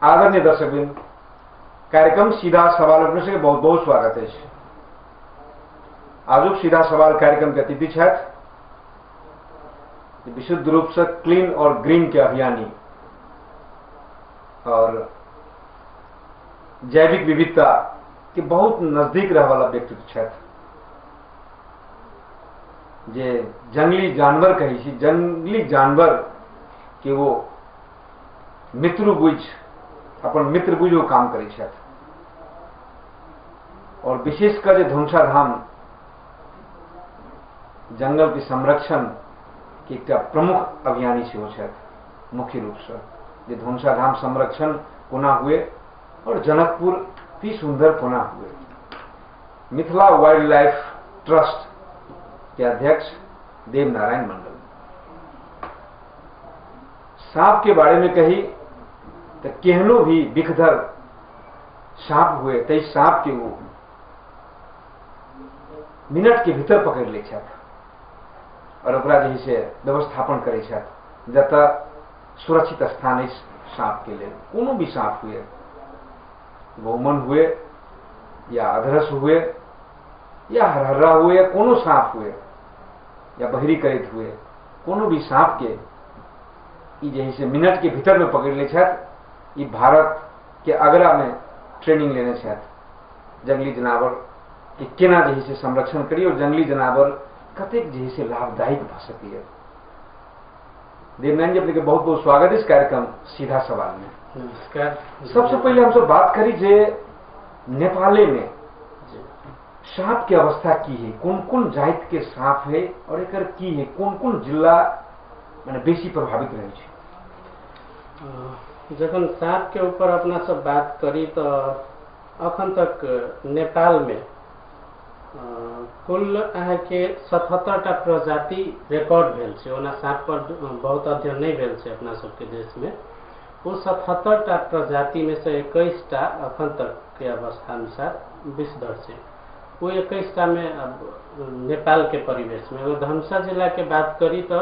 आदरणीय दर्शकवृंद, कार्यक्रम सीधा सवाल अपने से बहुत बहुत स्वागत है। आज सीधा सवाल कार्यक्रम के अतिथि छथि विशुद्ध रूप से क्लीन और ग्रीन के अभियानी और जैविक विविधता के बहुत नजदीक रह वाला व्यक्तित्व छथि, जे जंगली जानवर कही छी, जंगली जानवर के वो मित्र बुझ अपन मित्र बुझ वो काम करै छथि और विशेषकर जे धनुषा धाम जंगल के संरक्षण के एक प्रमुख अभियानी सेहो छथि। मुख्य रूप से जे धनुषा धाम संरक्षण कोना हुए और जनकपुर अति सुंदर कोना हुए। मिथिला वाइल्ड लाइफ ट्रस्ट के अध्यक्ष देवनारायण मंडल। सांप के बारे में कही तो केहनो भी बिखधर सांप हुए तो सांप के वो मिनट के भीतर पकड़ ले छथि और ओकरा जे से व्यवस्थापन करे छथि जतऽ सुरक्षित स्थान है सांप के लिए। कोनो भी सांप हुए, बहुमन हुए या अधरस हुए या हरहरा हुए या कोनो सांप हुए या बहरी करैत हुए, कोनो भी सांप के ई जे से मिनट के भीतर में पकड़ ले छथि। ई भारत के आगरा में ट्रेनिंग लेने छथि जंगली जानवर के केना जे से संरक्षण करी और जंगली जानवर कतेक जे से लाभदायक भ सकै। देवनारायण जी, अपने के बहुत बहुत स्वागत है इस कार्यक्रम सीधा सवाल में। नमस्कार। सबसे पहले हम सब बात करी जे नेपाले में सांप की अवस्था की है, कौन कौन जाति के सांप है और एकर की है, कौन कौन जिला माने बेसी प्रभावित रहे छै। जखन सांप के ऊपर अपना सब बात करी तो अखन तक नेपाल में कुल के 77टा प्रजाति रिकॉर्ड भेल छै। ओना सांप पर बहुत अध्ययन नहीं भेल छै अपना सबके देश में। वो 77टा प्रजाति में से 21टा अखन तक के अवस्था अनुसार विषधर छै। वो 21टा में अब नेपाल के परिवेश में अगर धनुषा जिला के बात करी तो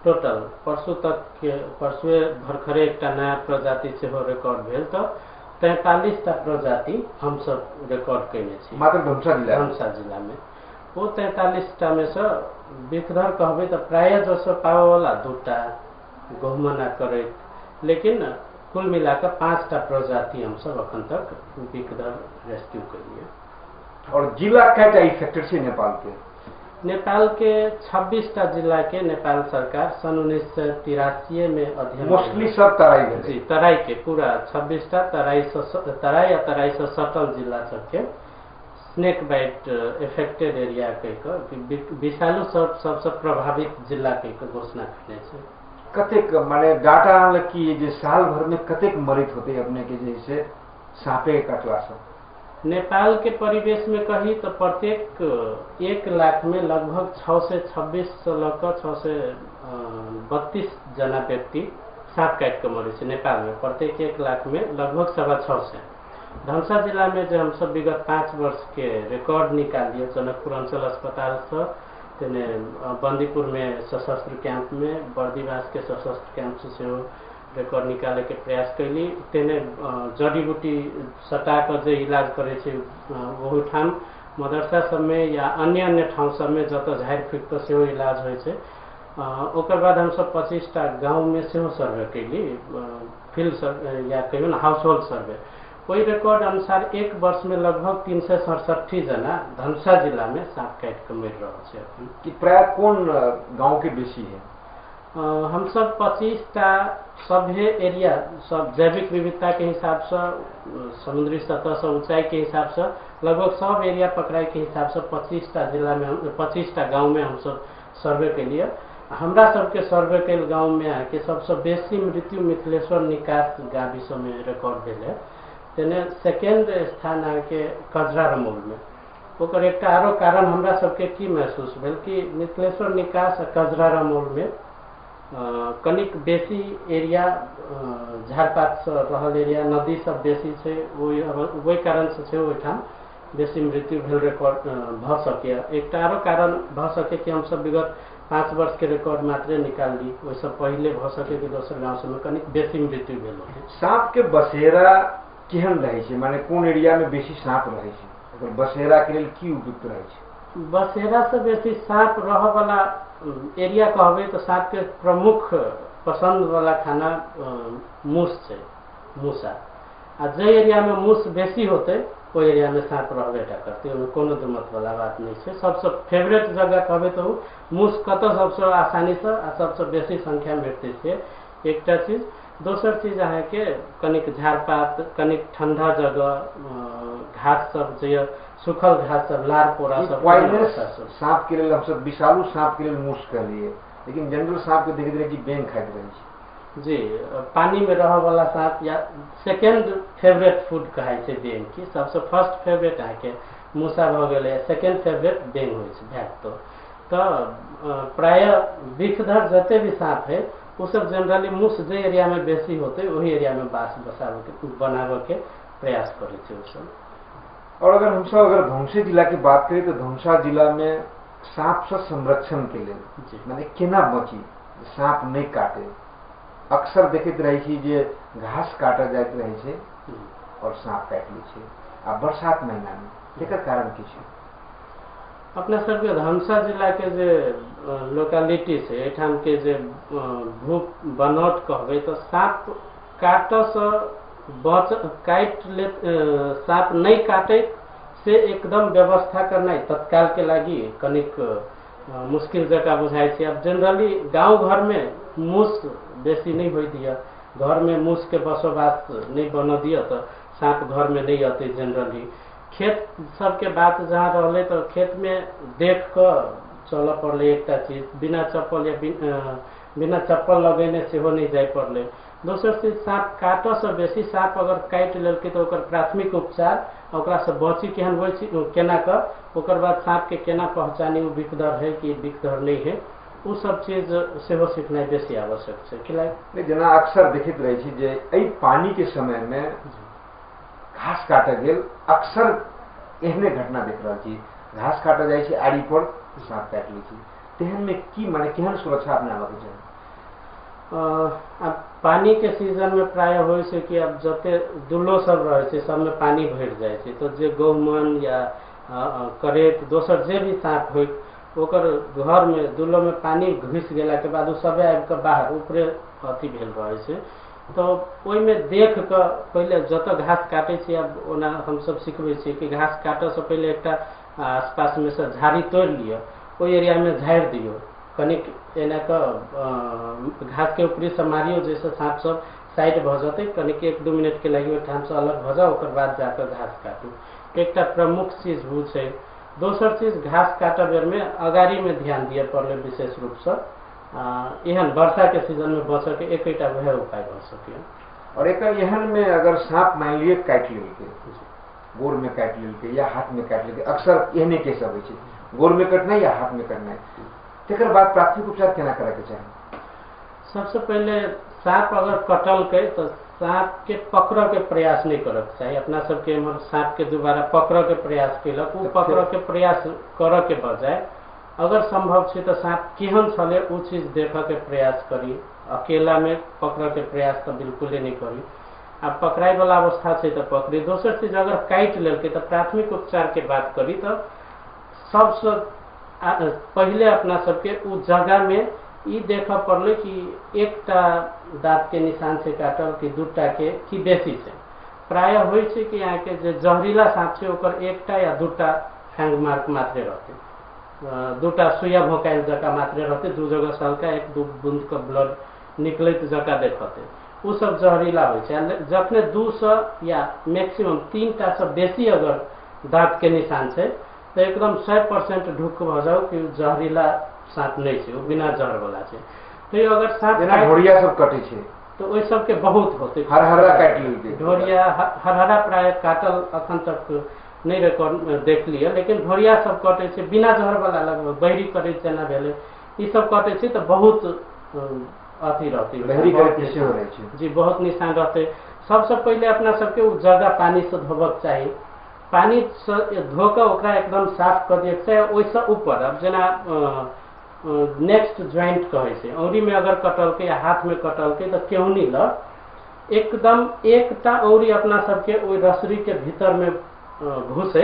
टोटल परसों तक के परसुए भरखरे एक नया प्रजाति से हो रिकॉर्ड भेल तो 43टा प्रजाति हम सब रिकॉर्ड कैने छी मात्र धनुषा जिला में। वो 43टा में से विषधर कहबे तो प्राय जसो पावे वाला 2टा गहुमना करे, लेकिन कुल मिलाकर 5टा प्रजाति हम सब अखन तक विषधर रेस्क्यू करिए। और जिला कैटा इफेक्टेड छै नेपाल के? नेपाल के 26टा जिला के नेपाल सरकार सन 1983 में अध्ययन मोस्टली सब तराई भेल जी, तराई के पूरा 26टा तराई या तराई से सटल जिला सबके स्नेक बाइट इफेक्टेड एरिया के विषालु सबसे प्रभावित जिला के घोषणा करने छै। कतेक माने डाटा आनल की जे साल भर में कतेक मरित होते अपने के जैसे सांपे कटला सब? नेपाल के परिवेश में कही तो प्रत्येक 1 लाख में लगभग 6 से 26 से लेकर 6 से 32 जना व्यक्ति सांप काट के मरे। नेपाल में प्रत्येक 1 लाख में लगभग 6.25 से। धनुषा जिला में जो हम सब विगत 5 वर्ष के रिकॉर्ड निकालिए जनकपुर अंचल अस्पताल से, तेने बंदीपुर में सशस्त्र कैंप में, बर्दीवास के सशस्त्र कैंप से रिकॉर्ड निकाले के प्रयास कैली। तेने जड़ी बूटी सटा कर जो इलाज करे छै वही ठाम मदरसा सब में या अन्य ठाव सब में जत झाड़ फूक के सेहो इलाज होय छै। ओकर बाद हम सब 25टा गांव में सेहो सर्वे कैली, फील्ड या कहियो ना हाउस होल्ड सर्वे। वही रिकॉर्ड अनुसार 1 वर्ष में लगभग 367 जना धनुषा जिला में सांप काट के मर रहा है। कि प्राय कौन गांव के बेसी है? हम सब 25टा सभ्य एरिया सब जैविक विविधता के हिसाब से, समुद्री सतह से ऊंचाई के हिसाब से लगभग सब एरिया पकड़ाई के हिसाब से 25टा जिला में 25टा गांव में हम सब सर्वे के लिए हमरा सबके सर्वे के गांव में आके सबसे बेसी मृत्यु मिथिलेश्वर निकास गाविस में रिकॉर्ड भेल है। तेने सेकेंड स्थान आके कजरारमौल में। ओकर एक आरो कारण हमरा सबके की महसूस भेल कि मिथिलेश्वर निकास कजरारमौल में कनिक बेसी एरिया झाड़पात से रहल एरिया, नदी सब बेसी छै, वही कारण से छै ओहिठाम बेसी मृत्यु भेल रिकॉर्ड भ सके। एक आरो कारण भ सके कि हम सब विगत 5 वर्ष के रिकॉर्ड मात्रे निकाल ली, ओहिसँ पहिले भ सके कि दोसर गांव सबमे कनी बेसी मृत्यु भेल होते। साँप के बसेरा केहन रहे छै, माने कोन एरिया में बेसी साँप रहे छै, ओकर बसेरा के लेल की उपयुक्त रहे छै? बसेरा से बेसी साँप रह वाला एरिया कहबे तो साँप के प्रमुख पसंद वाला खाना मूस छै, मूसा। आ जे एरिया में मूस बेसी होते वो एरिया में साँप रहबेटा करते, ओहिमे कोनो दुमत वाला बात नहीं है। सबसे फेवरेट जगह कहबे तो मूस कत सबसे आसानी से आ सबसे बेसी संख्या में भेटते छै, एकटा चीज। दोसर चीज अहाँ के कनिक झाड़पात, कनिक ठंडा जगह, घास सब जे सूखल घास सब, लार पोरा सब, साँप के लेल हम सब विषालु साँप के लेल मूस कहलिए, लेकिन जनरल साँप के देखैत रहे कि बैंग खाइत रहे छै। जी, पानी में रह वाला साँप या सेकेंड फेवरेट फूड कहे छै बैंग की। सबसे फर्स्ट फेवरेट अहाँ के मूसा भ गेलै, सेकेंड फेवरेट बैंग होइ छै, भैक। तो प्राय विषधर जते भी साँप है वो सब जनरली मूस जे एरिया में बेसी होते वही एरिया में बास बनावे के प्रयास करे छै वो सब। और अगर हम सब अगर धनुषा जिला की बात करें तो धनुषा जिला में साँप से संरक्षण के लिए माने केना बची साँप नहीं काटे? अक्सर देखते रहे छी जे घास काटा जाइत रहे छै और साँप काट लै छै, आ बरसात महीना में एकर कारण की छै? अपना सबके धनुषा जिला के जे लोकेलिटी छै, एठाम के जे भू बनौट कहबे तो साँप काट से काट ले, साँप नहीं काटे से एकदम व्यवस्था करना तत्काल के लागी कनिक मुश्किल जगह बुझाई छै। अब जनरली गांव घर में मूस बेसी नहीं हो दिया, घर में मूस के बसोबास नहीं बन दिया तो साँप घर में नहीं आते जनरली। खेत सबके बात जहाँ रहले तो खेत में देख कर चल पड़े, एकटा चीज बिना चप्पल या बिना चप्पल लगेने सेहो नहीं जाय पड़ले। दोसर चीज साँप काट से बेसी साँप अगर काट लेलकै तो ओकर प्राथमिक उपचार ओकरा से बची केहन होइ छै, केना कर ओकर बाद साँप के केना पहचानी वो विषधर है कि विषधर नहीं है, वो सब चीज सेहो सीखनाइ बेसी आवश्यक छै। कि जेना अक्सर देखैत रहे छी जे एहि पानी के समय में घास काटे गेल, अक्सर एहने घटना देख रहा छी, घास काटे जाय छै आड़ी पर साँप काट लै छै, तेहन में की माने केहन सुरक्षा अपनाबे के चाही? अब पानी के सीजन में प्राय होइ छै कि अब जते दुल्लो सब रहे छै सब में पानी भर जाय छै, तो जे गौमन या करेत दोसर जे भी साँप होइ ओकर घर में दुल्लो में पानी घुस गेला के बाद सब आबि के बाहर ऊपरे अथी भेल रहे छै। तो ओहि में देख कर पहले जत घास काटे छी, अब ओना हम सब सिखबे छी कि घास काटे से पहले एकटा आसपास में से झाड़ी तोड़ लियो, ओहि एरिया में झाड़ दियो, कनिक एना के घास के ऊपरी से मारियो जैसे साँप सब साइड भ जाते, कनिक 1-2 मिनट के लगी ओठाम से अलग भ जाओ, ओकर बाद जाकर घास काटू, एकटा प्रमुख चीज वो छै। दोसर चीज घास काटे बेर में अगाड़ी में ध्यान दिए पड़ले विशेष रूप से, एहन वर्षा के सीजन में बचे के एकटा वह उपाय भ सके। और एक एहन में अगर साँप मान लिए काट लेलकै, गोर में काट लेलकै या हाथ में काट लेलकै, अक्सर एहने केस अबै छै, गोर में कटना या हाथ में कटना, तेकर बाद प्राथमिक उपचार केना करे के चाही? सबसे पहले साँप अगर कटल के तो साँप के पकड़ के प्रयास नहीं करे के चाही। अपना सबके साँप के दोबारा पकड़ के प्रयास केलक, वो पकड़ के प्रयास करे के बजाय अगर संभव छै तो साँप केहन छले वो चीज देखे के प्रयास करी, अकेला में पकड़ के प्रयास तो बिल्कुल नहीं करी। अब पकड़ाई वाला अवस्था छै तो पकड़ी। दोसर चीज अगर काट लेलकै तो प्राथमिक उपचार के बात करी तो सबसे पहले अपना सबके उस जगह में ई देख पड़ले कि एकटा दाँत के निशान से काटल कि दूटा के कि बेसी छै। प्राय होइ छै कि यहाँ के जे जहरीला साँप छै ओकर एकटा या दूटा हैंग मार्क मात्रे रहते, दूटा सुइया भोकायल जका मात्रे रहते, 2 जगह से हल्का 1-2 बूंद के ब्लड निकलैत जका देखते, वो सब जहरीला होइ छै। जखने 200 या मैक्सिमम 3टा से बेसी अगर दाँत के निशान छै तो एकदम 100% ढुक भ जाओ कि जहरीला साँप नहीं छै, वो बिना जहर वाला छै। तो अगर साँप ढोरिया सब कटे छै तो ओहि सब के बहुत होते, हरहरा काट लेलकै, ढोरिया हरहरा प्राय काटल अखन तक नहीं रिकॉर्ड देख लिया, लेकिन ढोरिया सब कटे छै बिना जहर वाला, लगभग बहरी कटे जेना भेले ई सब कटे छै तो बहुत अथी रहती, बहरी करे से हो रहे छै जी, बहुत निशान रहते। सबसे पहले अपना सबके उस जगह पानी से धोबक चाहिए, पानी धो के ओकरा एकदम साफ कर दिए छै। ओइसे ऊपर अब जेना नेक्स्ट ज्वाइंट कहे छै, औरी में अगर कटलकै या हाथ में कटलकै तो केहनी ल एकदम एकटा औरी अपना सबके ओइ रसरी के भीतर में घुसे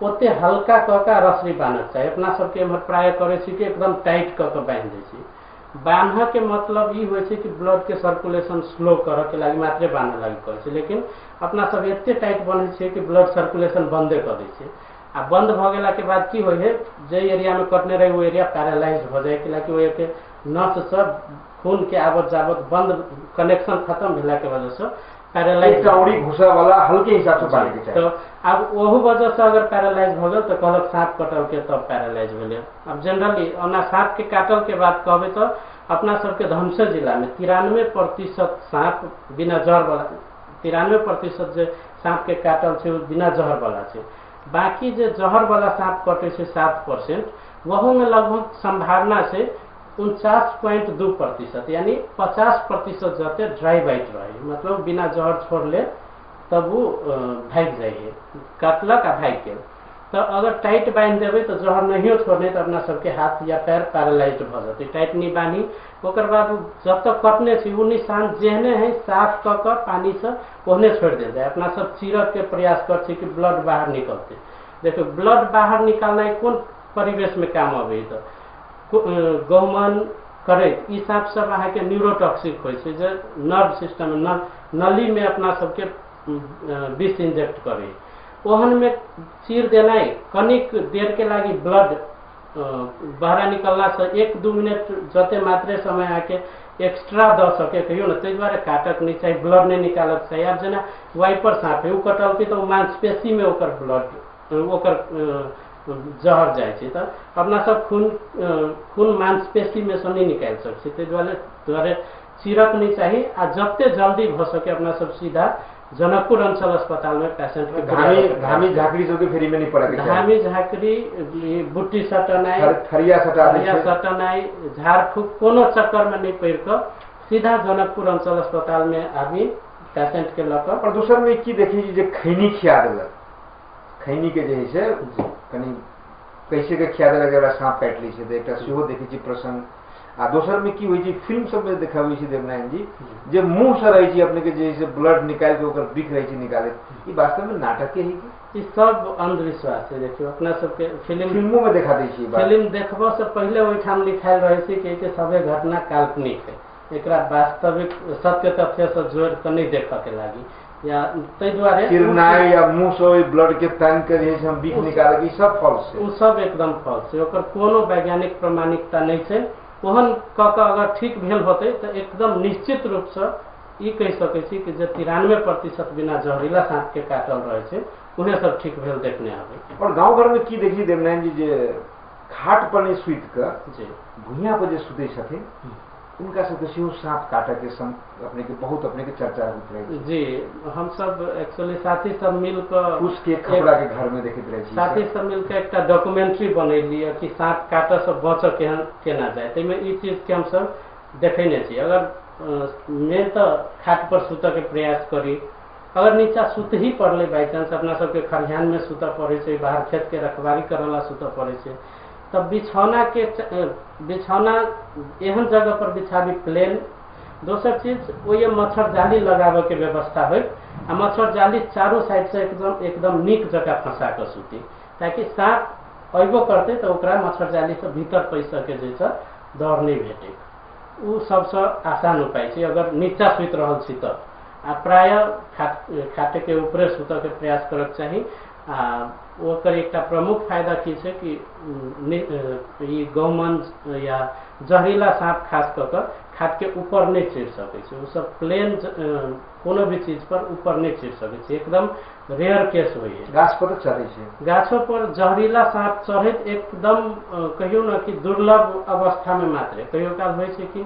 ओते हल्का क के रसरी बांधक चाहिए। अपना सबके एम्हर प्राय करे छी कि एकदम टाइट क के बांध दै छी। बांधऽ के मतलब ई होइ छै कि ब्लड के सर्कुलेशन स्लो करऽ के लागि मात्रे बांधऽ लागि कहै छै, लेकिन अपना सब एते टाइट बनै छै कि ब्लड सर्कुलेशन बंदे कर दै छै। आ बंद भ गेला के बाद की होइ है, जे एरिया में कटने रहे वो एरिया पैरालाइज भ जाए, कि ओहि के नस से खून के आवत जावत बंद, कनेक्शन खत्म भेला के वजह से पैरालाइज औरी घुसा वाला हल्के हिसाब से बांधे के चाहिए। तो अब ओहू वजह से अगर पैरालाइज भ गेल तो कहलक सांप कटल के तब पैरालाइज भेले। अब जनरली ओना सांप के काटल के बाद कहबे तो अपना सबके धमसा जिला में 93% सांप बिना जहर वाला, 93% जे सांप के काटल छै बिना जहर वाला छै। बाकी जे जहर वाला सांप कटे छै 7%, वहू में लगभग संभावना छै 49.2%, यानी 50% जते ड्राई बाइट रहे, मतलब बिना जहर छोड़ले तब वो भाग जाइए, काटलक आ भाग गेल। तो अगर टाइट बांध देवे तो जहर नहीं छोड़ने तो अपना सबके हाथ या पैर पैरालाइज भ जाते। टाइट नहीं बांधी ओकर बाद जब तक कटने छी वो निशान जेहने है साफ क के पानी से ओहने छोड़ दे जाए। अपना सब चीरक के प्रयास कर छी कि ब्लड बाहर निकलते। देखो ब्लड बाहर निकालना कौन परिवेश में काम आवे, तो गहुमन करैत ई सांप सब अहाँ के न्यूरोटॉक्सिक होइ छै, जे नर्व सिस्टम नली में अपना सबके विष इंजेक्ट करे, ओहन में चीर देना कनिक देर के लागी ब्लड बाहर निकलला से 1-2 मिनट जते मात्रे समय आके एक्स्ट्रा द सके कहियो ना, ताहि द्वारे काटक नहीं चाहिए, ब्लड नहीं निकालक चाहिए। अब जेना वाइपर सांप है, कटल के तो मांसपेशी में ओकर ब्लड ओकर जहर जाए छै, तो अपना सब खून मांसपेशी में से नहीं निकाल सकते, ताहि द्वारे चीरक नहीं चाहिए। आ जते जल्दी भ सके अपना सब सीधा जनकपुर अंचल अस्पताल में पेशेंट के धामी झाकड़ी सबके फ्री में नहीं पड़े, धामी झाकड़ी बुट्टी सटनाई, खरिया सटनाई, झाड़ फूक कोनो चक्कर में नहीं पड़ कर सीधा जनकपुर अंचल अस्पताल में आबी पेशेंट के लक। और दूसर में की देखी जे खैनी खिया देलक, खैनी के जे है कनी कैसे के खिया देलक जरा सांप काट ली छै, तो एकटा सेहो देखै छी प्रसंग। आ दोसर में की होइ छै फिल्म सब में देखाबै छै देवनारायण जी, जे मुंह से रहे छै अपने के जे ब्लड निकाल के ओकर दिख रहे छै निकाले, ई वास्तव में नाटक है कि ई सब अंधविश्वास है। देखियो अपना सबके फिल्मों में देखा दै छी, फिल्म देखबो से पहले ओइठाम लिखायल रहे छै कि सबे घटना काल्पनिक है, एकरा वास्तविक सत्य तथ्य से जोड़ के नहीं देख के लागी, या तै द्वारे किरनाई या मुंह से ब्लड के तान के जे हम बिख निकाले की सब फॉल्स है, उ सब एकदम फॉल्स है, ओकर कोनो वैज्ञानिक प्रमाणिकता नहीं छै। ओहन क के अगर ठीक भेल होते तो एकदम निश्चित रूप से ई कह सकै छी कि जे 93% बिना जहरीला सांप के काटल रहे छै उन्हें सब ठीक भेल देखने आवे। और गांव घर में की देखी देवनारायण जी जे खाट पर नहीं सुत के जी भुइया पर जे सुते छथिन उनका सबके सेहो सांप काटे के अपने के बहुत अपने के चर्चा होत रहे जी। हम सब एक्चुअली साथी सब मिल के उसके खपड़ा के घर में देखैत रहे छी, साथी सब मिल के एकटा डॉक्यूमेंट्री बनेलिए कि सांप काटे से बच केना जाए, तैमे ई चीज के हम सब देखेने छी। अगर मेन तो खाट पर सुत के प्रयास करी, अगर नीचा सुत ही पड़ले बाई चांस अपना सबके खरिहान में सुत पड़े छै, बाहर खेत के रखवारी करला सुत पड़े छै, तब बिछौना एहन जगह पर बिछाबी प्लेन। दोसर चीज वो ये मच्छर जाली लगावे के व्यवस्था हो, आ मच्छर जाली चारों साइड से एकदम नीक जगह फंसा के सुती, ताकि सांप अयबो करते तो ओकरा मच्छर जाली से भीतर पैसा के जैसे डर नहीं भेटे। उ सबसे आसान उपाय छै अगर नीचा सुत रहल छी त। आ प्राय खाटे के ऊपरे सुत के प्रयास करक चाहिए। आ ओकर एकटा प्रमुख फायदा की छै कि ई गौमन या जहरीला सांप खास कर खाट के ऊपर नहीं चढ़ सके छै, वो सब प्लेन कोनो भी चीज पर ऊपर नहीं चढ़ सके छै, एकदम रेयर केस होय है। गाछ पर चढ़े छै, गाछो पर जहरीला सांप चढ़ैत एकदम कहियो ना कि दुर्लभ अवस्था में मात्र कहियो काल होय छै कि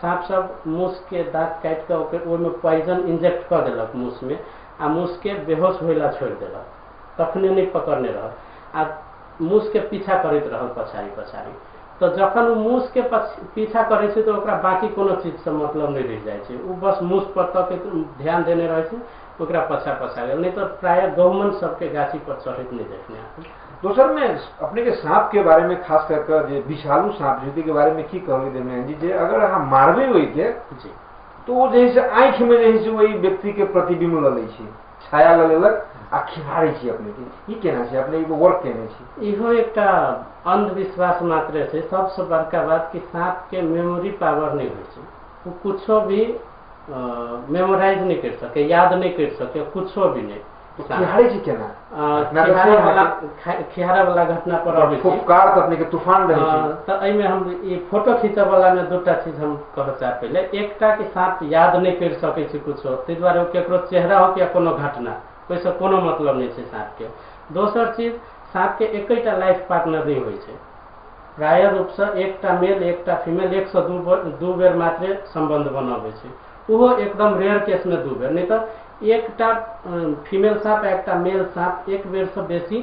सांप सब मूस के दांत काट के ओमे पॉइजन इंजेक्ट कर देलक मूस में, आ मूस के बेहोश होइला छोड़ देलक, तखने नहीं पकड़ने रहल, आ मूस के पीछा करैत रहल पछाड़ी। तो जखन वो मूस के पीछा करे छै तो ओकरा बाकी कोनो चीज से मतलब नहीं रह जाए छै, वो बस मूस पर तक ध्यान देने रहे छै ओकरा पछा पछा गया, नहीं तो प्राय गौमन सबके गाछी पर चढ़त नहीं देखने आते। दोसर में अपने के सांप के बारे में खास करके जे विषालु सांप जैसे के बारे में की कहली देने जी जे अगर अहाँ मारबे होई के जी तो वो जैसे आँख में जैसे वही व्यक्ति के प्रतिबिंब ल लै छी, छाया ल लेलक आ खिहारै छी अपने के, ई केना छै अपने एगो वर्क केने छी? इहो एकटा अंधविश्वास मात्र छै। सबसे बड़का बात कि सांप के मेमोरी पावर नहीं होइ छै, वो कुछो भी मेमोराइज नहीं कर सके, याद नहीं कर सके, कुछो भी नहीं। खिहारै छी केना? खिहारा वाला घटना पर अबै छी, फुफकार त अपने के तूफान रहै छै। त एमे हम ई फोटो खींचे वाला में दूटा चीज हम कहब चाह पहले, एकटा कि सांप याद नहीं कर सकै छै कुछो, तै दुआरे केकरो चेहरा हो या कोनो घटना ओइसे कोनो मतलब नहीं छै सांप के। दोसर चीज, सांप के एकैटा लाइफ पार्टनर नहीं होइ छै, प्राय रूप से एकटा मेल एकटा फीमेल 102 बेर मात्र संबंध बनाबै छै, ओहो एकदम रेयर केस में 2 बेर, नहीं तो एकटा फीमेल सांप एकटा मेल सांप एक बेर से बेसी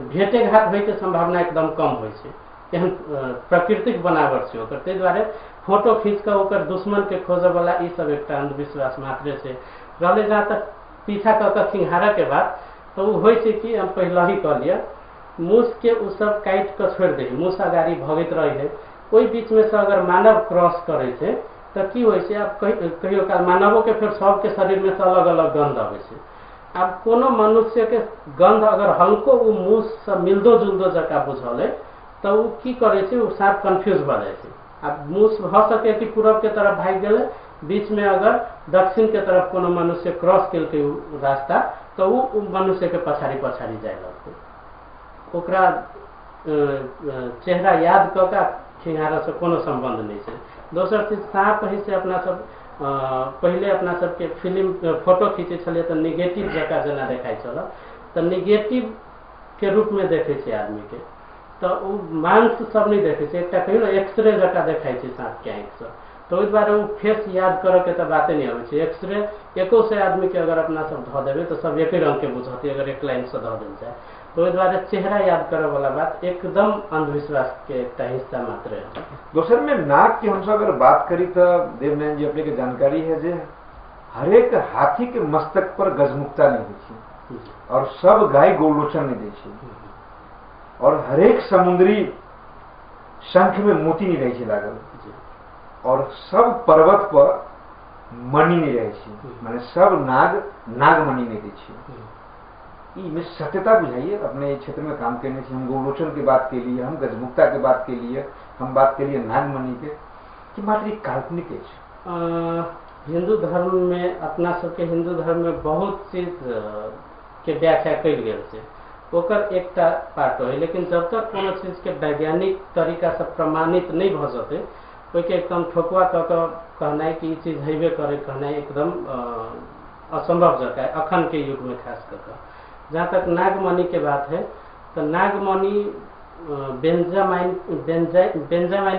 भेटे घाट होय के संभावना एकदम कम होइ छै, एहन प्राकृतिक बनावट छै ओकर। तै दुआरे फोटो खींच के ओकर दुश्मन के खोजे वाला ई सब एकटा अंधविश्वास मात्र छै। रहले जहाँ तक पीछा क खिंहारा के बात, तो वो होइ छै कि हम पहले ही कह लिया, मूस के उ सब काट के छोड़ दे, मूस अगाड़ी भगत रहे है, ओहि बीच में से अगर मानव क्रॉस करे छै तो की होइ छै, आब कहियो काल मानवों के फिर सबके शरीर में से अलग अलग गंध आबै छै। आब कोनो मनुष्य के गंध अगर हल्को उ मूस से मिलदो जुलदो जका बुझल है तो उ की करे छै, उ सांप कंफ्यूज भ जाय छै। अब मूस भ सके कि पूरब के तरफ भाग गेले, बीच में अगर दक्षिण के तरफ कोनो मनुष्य क्रॉस केलकै रास्ता तो उ मनुष्य के पछाड़ी पछाड़ी जाय लगतै, ओकरा चेहरा याद क के खिंहारा से कोनो संबंध नहीं छै। दोसर चीज, सांप ही से अपना सब पहले अपना सबके फिल्म फोटो खींचे छलिए तो निगेटिव जका जना देखाई छल, तो निगेटिव के रूप में देखे छै आदमी के, तो उ मांस सब नहीं देखे छै, एकटा कहियो एक्सरे जका देखाई छै सांप के आँख से, तो ओहि दुआरे उ फेस याद करे के तो बाते नहीं आबै छै। एक्सरे एको से आदमी के अगर अपना सब ध देबे तो सब एक रंग के बुझते, अगर एक लाइन से ध देल जाए, तो ओहि दुआरे चेहरा याद करे वाला बात एकदम अंधविश्वास के एक हिस्सा मात्र है। दोसर में नाक की हमसे अगर बात करी तो देवनयन जी अपने के जानकारी है जे हरेक हाथी के मस्तक पर गजमुक्ता नहीं होई छै, और सब गाय गोलोचन नहीं दै छै, और हरेक समुद्री शंख में मोती नहीं रहे छै लागल, और सब पर्वत पर मणि नहीं रहे छै, माने सब नागमणि नहीं दै छै। में सत्यता बुझाइए, अपने क्षेत्र में काम करने से हम गोलोचन की बात के लिए, हम गजमुक्ता के बात के लिए, हम बात के लिए नागमणि के, कि मात्र एक काल्पनिक है। हिंदू धर्म में अपना सबके हिंदू धर्म में बहुत चीज के व्याख्या कल गेल छै, ओकर एकटा पार्ट है, लेकिन जब तक कोनो चीज के वैज्ञानिक तरीका से प्रमाणित नहीं भ सके, ओके एकदम ठोकुआ क के कहनाइ कि ई चीज हेबे करे कहनाइ एकदम असंभव जका है अखन के युग में खास करके। जहाँ तक नागमणि के बात है, तो नागमणि बेंजामाइन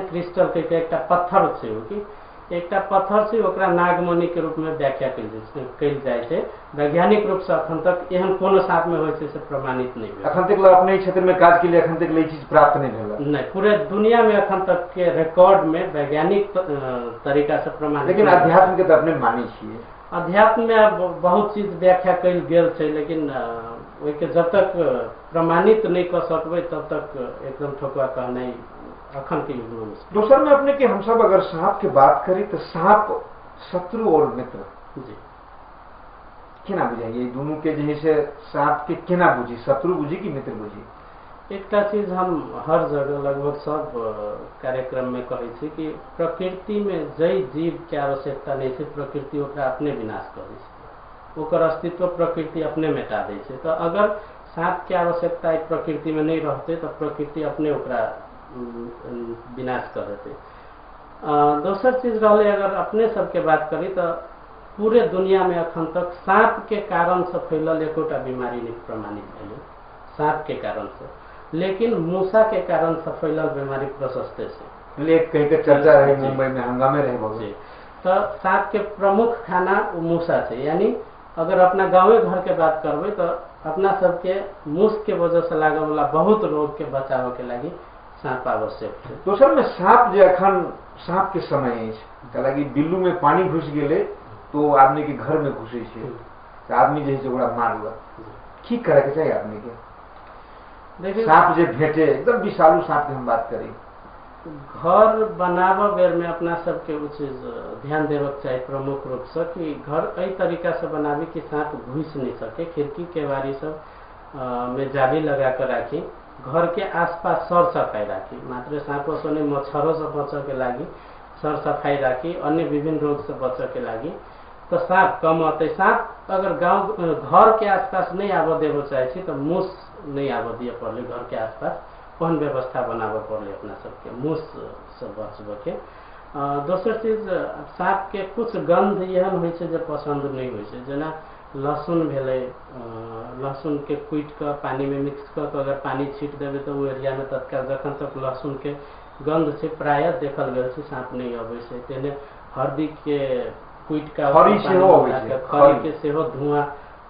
क्रिस्टल के एकटा पत्थर छै, कि एकटा पत्थर छै, ओकरा नागमणि के रूप में व्याख्या कल जाय छै। वैज्ञानिक रूप से अखन तक एहन कोनो सांप में होय छै से प्रमाणित नहीं भेल। अखन तक अपने क्षेत्र में काज के लिए अखन तक ये चीज प्राप्त नहीं भेल, नहीं पूरे दुनिया में अखन तक के रिकॉर्ड में वैज्ञानिक तरीका से प्रमाणित। लेकिन अध्यात्म के तो अपने मानी छिए, अध्यात्म में बहुत चीज व्याख्या कल गेल छै, लेकिन ओके जब तक प्रमाणित नहीं कर सकबै तब तक एकदम ठोकुआ कहनाइ अखन के युग में। दोसर में अपने के हम सब अगर सांप के बात करी तो सांप शत्रु और मित्र जी केना बुझाइए, दोनों के जैसे सांप के केना बुझी, शत्रु बुझी कि मित्र बुझी? एकटा चीज हम हर जगह लगभग सब कार्यक्रम में कहै छी कि प्रकृति में जई जीव के आवश्यकता नहीं छै, प्रकृति ओकरा अपने विनाश करै छै, ओकर अस्तित्व प्रकृति अपने मिटा दै छै। तो अगर सांप के आवश्यकता प्रकृति में नहीं रहते तो प्रकृति अपने ओकरा विनाश कर देते। दोसर चीज रहले, अगर अपने सबके बात करी तो पूरे दुनिया में अखन तक सांप के कारण से फैलल एकोटा बीमारी नहीं प्रमाणित भेल, सांप के कारण से, लेकिन मूसा के कारण से फैलल बीमारी प्रशस्ते से एक कहीं के चर्चा रहे, मुंबई में हंगामे रहे बहुत। तो सांप के प्रमुख खाना मूसा है, यानी अगर अपना गाँवे घर के बात करबे तो अपना सबके मूस के वजह से लागे वाला बहुत रोग के बचाव के लगी सांप आवश्यक है। दोसर में सांप जे अखन सांप के समय है, बिल्लू में पानी घुस गेले तो आदमी के घर में घुसे छे तो आदमी जे है से ओकरा मारलक, की करे के चाहिए आदमी के? देखिए सांप जे भेटे एकदम विषालु सांप की हम बात करी, घर बनाबऽ बेर में अपना सबके उ चीज ध्यान देबक चाही प्रमुख रूप से कि घर एहि तरीका से बनाबी कि सांप घुस नहीं सके, खिड़की केवाड़ी सब में जाली लगा कर राखी, घर के आसपास सर सफाई राखी, मात्र सांपों से नहीं मच्छरों से बचे के लागी सर सफाई राखी, अन्य विभिन्न रोग से बचे के लागी तो सांप कम आते। सांप अगर गांव घर के आसपास नहीं आबऽ देबो चाहे तो मूस नहीं आबऽ दिए पड़े घर के आसपास, ओहन व्यवस्था बनाबऽ पड़े अपना सबके मूस से बचबऽ के। दोसर चीज सांप के कुछ गंध एहन होइ छै जे पसंद नहीं होइ छै, जेना लहसुन भेलै, लहसुन के कुटि कऽ पानी में मिक्स कऽ के अगर पानी छीट देबै तो वो एरिया में तत्काल जखन तक लहसुन के गंध छै प्राय देखल गेल छै सांप नहीं अबै छै। तेने हरदी के कुटि कऽ खरी के सेहो धुआं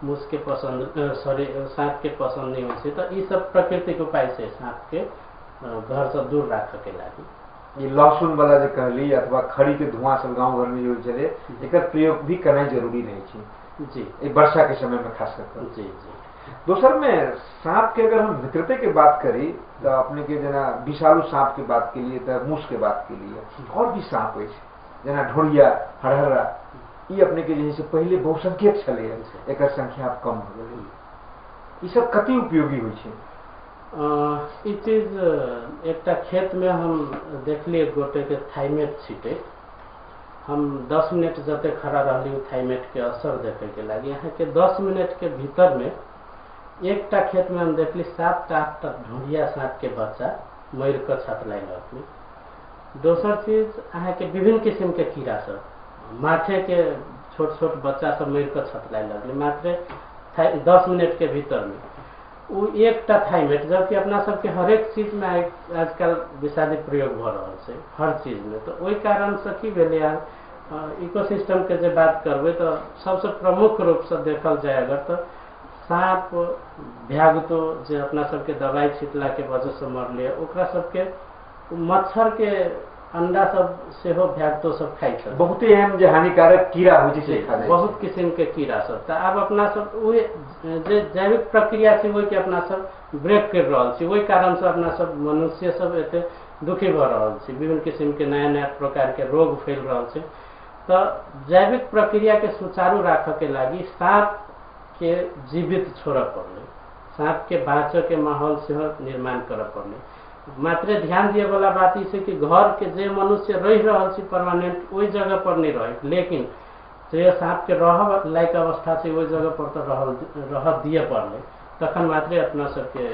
मूस के पसंद सॉरी सांप के पसंद नहीं होइ छै, तो ई सब प्राकृतिक उपाय से सांप के घर से दूर राखे के लागी। ये लहसुन वाला जो कहली अथवा खड़ी के धुआं सब गांव घर में जो चले एकर प्रयोग भी करना जरूरी नहीं है जी, ये वर्षा के समय में खास करके। जी जी। दोसर में सांप के अगर हम मित्रता की बात करी तो अपने के जना विषालु सांप के बात के लिए तो मूस के बात के लिए और भी सांप है जना ढोड़िया हरहरा, ये अपने के जैसे पहले बहुसंख्यक छले एकर संख्या अब कम हो गई, ये सब कति उपयोगी होइ छै? ई चीज एकटा खेत में हम देखलिए गोटे के थाइमेट छीटे, हम 10 मिनट जते खड़ा रहली थाइमेट के असर देखे के लागी। यहाँ के 10 मिनट के भीतर में एकटा खेत में हम देखली 7-8 ढूंढिया सांप के बच्चा मर के छतलाई रखली। दोसर चीज अहाँ के विभिन्न किस्म के कीड़ा सब, माथे के छोट छोट बच्चा सब मर के छतलाई लगली मात्र 10 मिनट के भीतर में। वो एकटा थाइमेट, जबकि अपना सबके हरेक चीज में आजकल विषादी प्रयोग भ रहा है हर चीज में, तो वही कारण से की भेले यार इकोसिस्टम के जे बात करबे तो सबसे प्रमुख रूप से देखल जाए अगर तो सांप भ्यागतो जे अपना सबके दवाई छिटला के वजह से मरले, ओकरा सबके मच्छर के अंडा सब सेहो भ्यागतो सब खाई छै, बहुते एहन जे हानिकारक कीड़ा होइ छै खा जाइ, बहुत किस्म के कीड़ा सब। तो अब अपना सब उहे जे जैविक प्रक्रिया छै ओहि के अपना सब ब्रेक कर रहल छी, ओहि कारण से अपना सब मनुष्य सब एते दुखी भ रहल छी, विभिन्न किस्म के नया नया प्रकार के रोग फैल रहल छै। तो जैविक प्रक्रिया के सुचारू राखे के लागी सांप के जीवित छोड़ पड़ले, सांप के बाँचे के माहौल से निर्माण करे पड़ले। मात्र ध्यान दिए वाला बात ई कि घर के जे मनुष्य रह रहल छी परमानेंट वही जगह पर नहीं रहे, लेकिन जे सांप के रह लायक अवस्था से वही जगह पर तो रह दिए पड़ले, तखन मात्र अपना सबके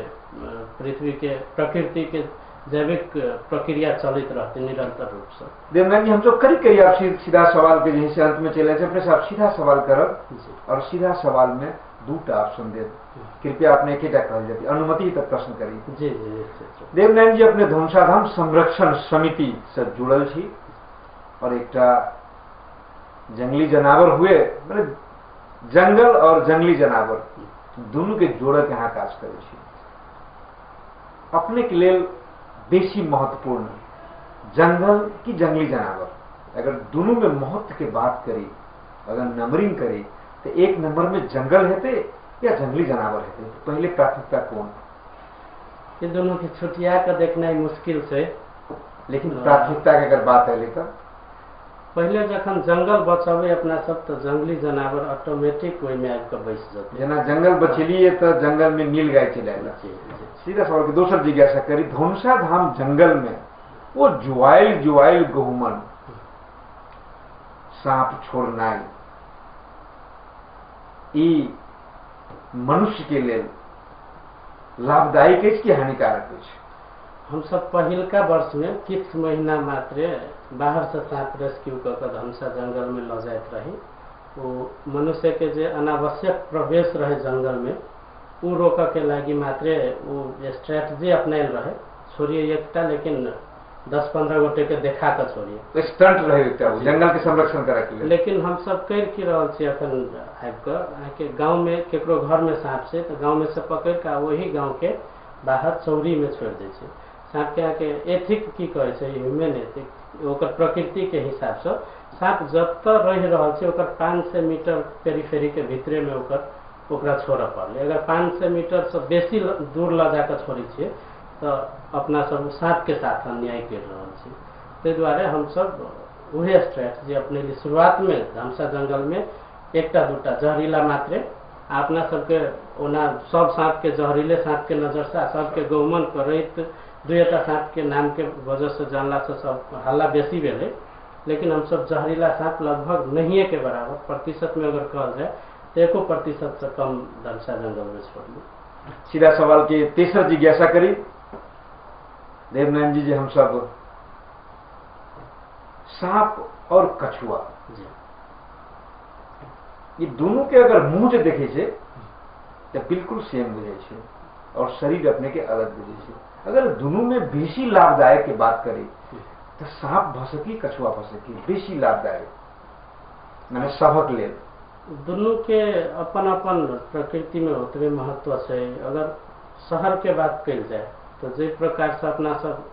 पृथ्वी के प्रकृति के जैविक प्रक्रिया चलित रहते निरंतर रूप से। देवनाथ जी हम तो करी आप सीधा सवाल के जैसे अंत में चले अपने साहब सीधा सवाल करब और सीधा सवाल में 2टा ऑप्शन दे, कृपया आपने एक कहल जाती अनुमति तक प्रश्न करी। जी जी। देवनारायण जी अपने धनुषाधाम संरक्षण समिति से जुड़ल छी और एकटा जंगली जनावर हुए मैंने जंगल और जंगली जनावर दोनों के जोड़े के यहाँ काज करे छी। अपने के लिए बेसी महत्वपूर्ण जंगल की जंगली जनावर, अगर दोनों में महत्व के बात करी अगर नंबरिंग करी तो 1 नंबर में जंगल हेते या जंगली जनावर हेते, पहले प्राथमिकता कौन? ये दोनों की छुटिया का देखना ही मुश्किल से, लेकिन प्राथमिकता के अगर बात है तो पहले जखन जंगल बचावे अपना सब तो जंगली जनावर ऑटोमेटिक वही में आके बैस जाते। जना जंगल बचलिए तो जंगल में नील गाय चले सीधा सवाल की दोसर जिज्ञासा करी धनुषाधाम जंगल में वो जुआइल गहुमन सांप छोड़ना ई मनुष्य के लिए लाभदायक है कि हानिकारक है? हम सब पहिलका वर्ष में किछ महीना मात्र बाहर से सांप रेस्क्यू कर धनुषा जंगल में ल जाइत रही। वो मनुष्य के जे अनावश्यक प्रवेश रहे जंगल में वो रोक के लागी मात्र वो स्ट्रेटजी अपनायल रहे, छोड़िए एकटा लेकिन 10-15 गोटे के देखा के छोड़िए स्टंट रहे जंगल के संरक्षण करे के लिए। लेकिन हम सब कर की रहल छी अखन आके गांव में केकरो घर में सांप से तो गांव में से पकड़ के वही गांव के बाहर चौरी में छोड़ दे छे। सांप के आके एथिक की कहे छै, ह्यूमन एथिक, ओकर प्रकृति के हिसाब से सांप जत रह रहल छै ओकर 500 मीटर पेरीफेरी के भीतरे में ओकरा छोड़े पड़ले। अगर 500 मीटर से बेसी दूर ल जाकर छोड़ी छियै तो अपना सब सांप के साथ अन्याय कर रहल छी। ताहि दुआरे हम सब उहे स्ट्रेटजी अपने लिए शुरुआत में धमसा जंगल में एकटा दूटा जहरीला मात्रे अपना सबके ओना सब सांप के जहरीले सांप के नजर से सबके गौमन करैत दुईटा सांप के नाम के वजह से जानला से सब हल्ला बेसी भेले, लेकिन हम सब जहरीला सांप लगभग नहीं के बराबर प्रतिशत में अगर कहल जाए तो 1% से कम धमसा जंगल में छोड़ली। सीधा सवाल के तीसरा जिज्ञासा करी देवनारायण जी हम सब सांप और कछुआ जी ये दोनों के अगर मुंह से देखे छे तो बिल्कुल सेम बुझे छे और शरीर अपने के अलग बुझे छे। अगर दोनों में बेसी लाभदायक के बात करें तो सांप भसकी कछुआ भसकी बेसी लाभदायक मैंने सबक ले दोनों के अपन अपन प्रकृति में ओतबे महत्व है। अगर शहर के बात कल जाए तो जिस प्रकार से अपना सब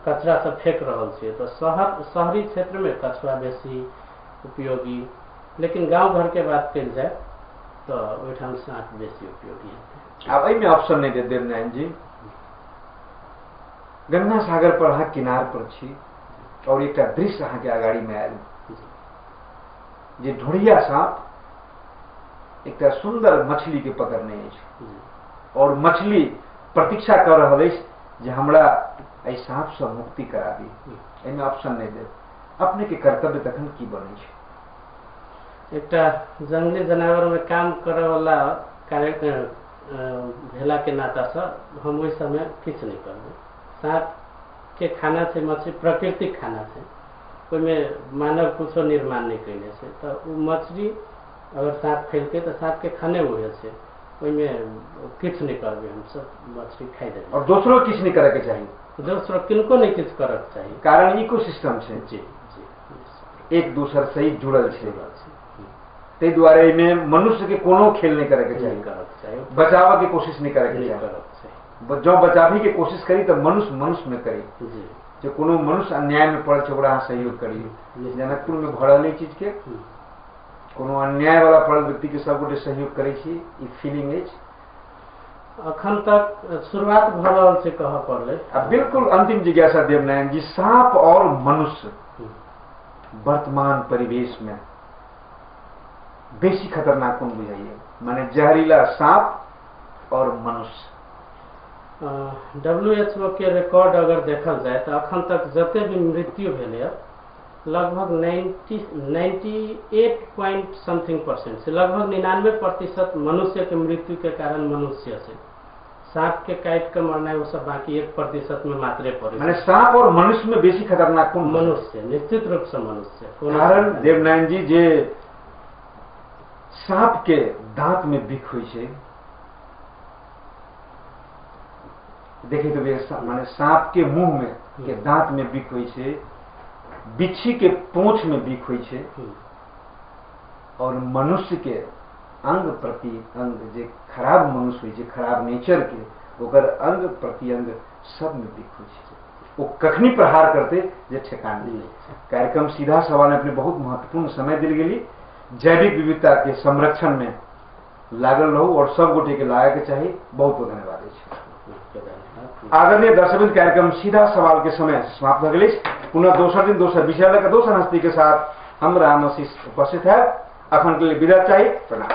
कचरा सब फेंक रहल छियै तो शहरी क्षेत्र में कछुआ बेसी उपयोगी, लेकिन गांव घर के बात कल जाए तो ओहिठाम सांप बेसी उपयोगी है। अब में ऑप्शन नहीं दे देवनारायण जी, गंगा सागर पर अहाँ किनार पर छी और एक दृश्य अहाँ के आगाड़ी में आयल जे ढोढ़िया सांप एक सुंदर मछली के पकड़ने अछि और मछली प्रतीक्षा कर रहल अछि जे हमरा एहि सांप से मुक्ति करा दी। एहिमे ऑप्शन नहीं दे अपने के कर्तव्य तखन की बने छै? एक जंगली जानवर में काम करे वाला कार्य भेला के नाता से हम ओहि समय किछ नहीं करबे। सांप के खाना से मछली प्राकृतिक खाना से में मानव कुछ निर्माण नहीं कैले से तो मछली अगर सांप खेलते तो सांप के खाने हुए से किछ नहीं करबे, हम सब मछली खाई दे और दूसरों किछ नहीं करे के चाहिए, दूसरों किनको नहीं किछ करे के चाहिए कारण इकोसिस्टम छै जी जी एक दूसर से जुड़ल छै। ते द्वारे में मनुष्य के कोनो खेल नहीं करे के चाहिए, बचाव के कोशिश नहीं करे के चाहिए। जो बचावी के कोशिश करी तो मनुष्य में करी जो कोनो मनुष्य अन्याय में पड़े छै ओकरा सहयोग करी। जनकपुर में भरल चीज के कोनो अन्याय वाला पड़ल व्यक्ति के सब गोटे सहयोग करे छी ई फीलिंग अछि अखन तक शुरुआत भ रहल छै कह पड़ले। अब बिल्कुल अंतिम जिज्ञासा देवनारायण जी, सांप और मनुष्य वर्तमान परिवेश में बेसी खतरनाक कौन बुझाइए, माने जहरीला सांप और मनुष्य? WHO के रिकॉर्ड अगर देखल जाए तो अखन तक जते भी मृत्यु भेले लगभग 98% से लगभग 99% मनुष्य के मृत्यु के कारण मनुष्य से, सांप के काट के मरना वो सब बाकी 1% में मात्रे पड़े। माने सांप और मनुष्य में बेसी खतरनाक कौन? मनुष्य, निश्चित रूप से मनुष्य। कारण देवनारायण जी जे सांप के दांत में बिख होई छै देखे तो माने सांप के मुंह में के दांत में बिख होई छै, बिच्छी के पूंछ में बिख होई छै और मनुष्य के अंग प्रति अंग जे खराब मनुष्य होई छै खराब नेचर के ओकर अंग प्रति अंग सब में बिख होई छै। वो कखनी प्रहार करते जे ठेकान नहीं। कार्यक्रम सीधा सवाल में अपने बहुत महत्वपूर्ण समय दिल गेली। जैविक विविधता के संरक्षण में लागल रहू और सब गोटे के लागे के चाहिए। बहुत बहुत धन्यवाद। आदरणीय दर्शकवृंद, कार्यक्रम सीधा सवाल के समय समाप्त हो गई। पुनः दोसर दिन दोसर विषय का दोसर हस्ती के साथ हम राम आशीष उपस्थित है। अखन के लिए विदा चाहिए। प्रणाम।